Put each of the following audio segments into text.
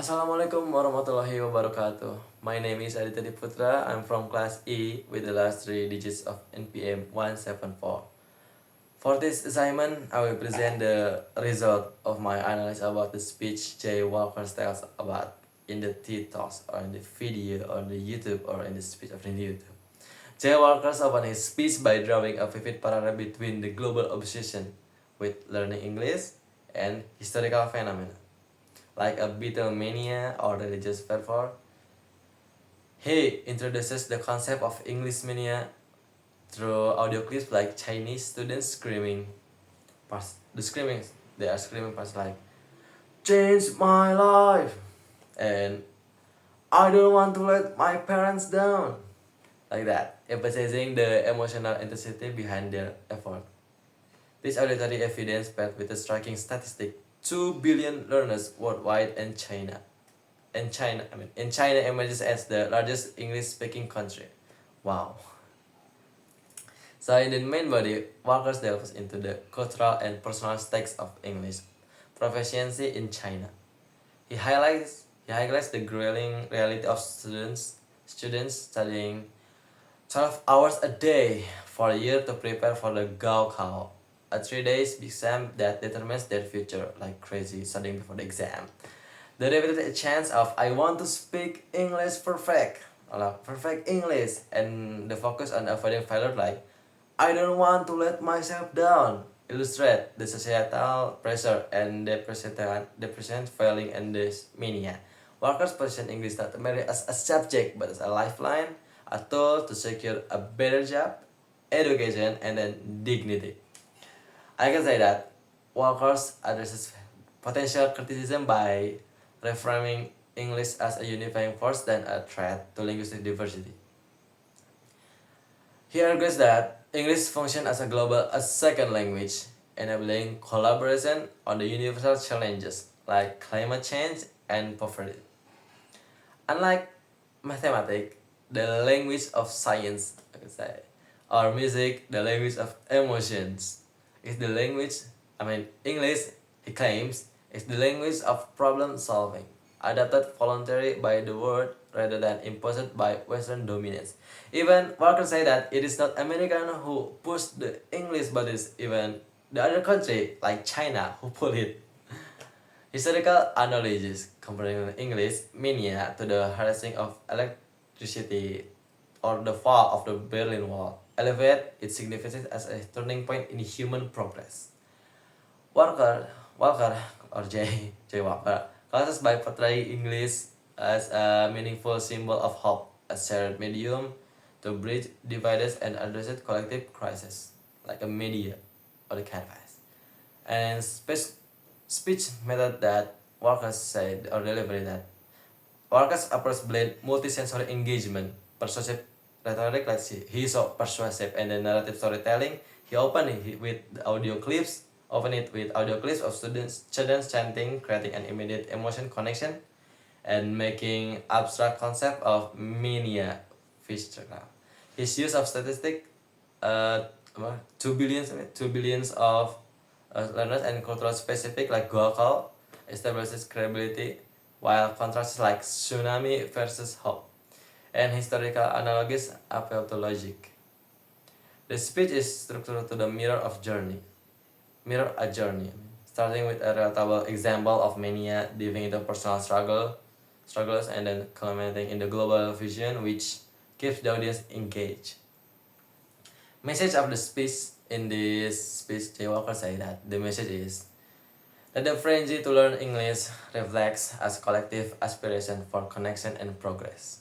Assalamualaikum warahmatullahi wabarakatuh. My name is Aditya Diputra. I'm from class E with the last three digits of NPM 174. For this assignment, I will present the result of my analysis about the speech Jay Walker tells about in the TED Talks or in the video or the YouTube or in the speech of the YouTube. Jay Walker opened his speech by drawing a vivid parallel between the global obsession with learning English and historical phenomena like a Beatlemania or religious fervor. He introduces the concept of English mania through audio clips like Chinese students screaming parts. They are screaming parts like "Change my life" and "I don't want to let my parents down," like that, emphasizing the emotional intensity behind their effort. This auditory evidence paired with a striking statistic: 2 billion learners worldwide in China. In China emerges as the largest English-speaking country. Wow. So in the main body, Walker delves into the cultural and personal stakes of English proficiency in China. He highlights the grueling reality of students studying 12 hours a day for a year to prepare for the Gaokao, a 3 day exam that determines their future, like crazy studying before the exam. The repeated chance of "I want to speak English perfect," perfect English, and the focus on avoiding failure like "I don't want to let myself down" illustrate the societal pressure and depression failing in this mania. Workers position English not merely as a subject but as a lifeline, a tool to secure a better job, education, and then dignity. I can say that Walker's addresses potential criticism by reframing English as a unifying force than a threat to linguistic diversity. He argues that English functions as a second language, enabling collaboration on the universal challenges like climate change and poverty. Unlike mathematics, the language of science, I could say, or music, the language of emotions, is the language, English, he claims, is the language of problem solving, adapted voluntarily by the world rather than imposed by Western dominance. Even Walker say that it is not American who pushed the English, but it's even the other country like China who pulled it. Historical analogies comparing English mania to the harassing of electricity or the fall of the Berlin Wall elevate its significance as a turning point in human progress. Walker or J. Walker causes by portraying English as a meaningful symbol of hope, a shared medium to bridge divides and address collective crisis, like a media or a canvas. And speech method that Walker said or delivery that Walker's approach blend multisensory engagement, persuasive rhetoric like he's so persuasive, and then narrative storytelling. He opened it with audio clips of children chanting, creating an immediate emotion connection, and making abstract concept of mania physical. His use of statistic, uh, 2 billions of learners and cultural specific like Gokal establishes credibility, while contrasts like tsunami versus hope, and historical analogies appeal to logic. The speech is structured to the mirror a journey, starting with a relatable example of mania, diving into personal struggles, and then culminating in the global vision, which keeps the audience engaged. Message of the speech in this speech, Jay Walker say that the message is that the frenzy to learn English reflects as collective aspiration for connection and progress,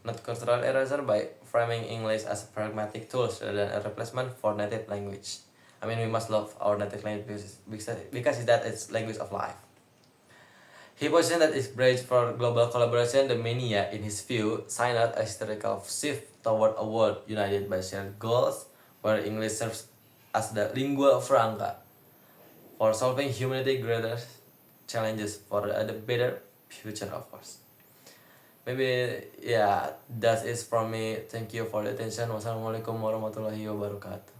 not cultural erasure by framing English as a pragmatic tool rather than a replacement for native language. We must love our native language because that is language of life. He positioned that its bridge for global collaboration, the mania, in his view, signaled a historical shift toward a world united by shared goals, where English serves as the lingua franca for solving humanity's greatest challenges for a better future, of course. Maybe, yeah, that is from me. Thank you for the attention. Wassalamualaikum warahmatullahi wabarakatuh.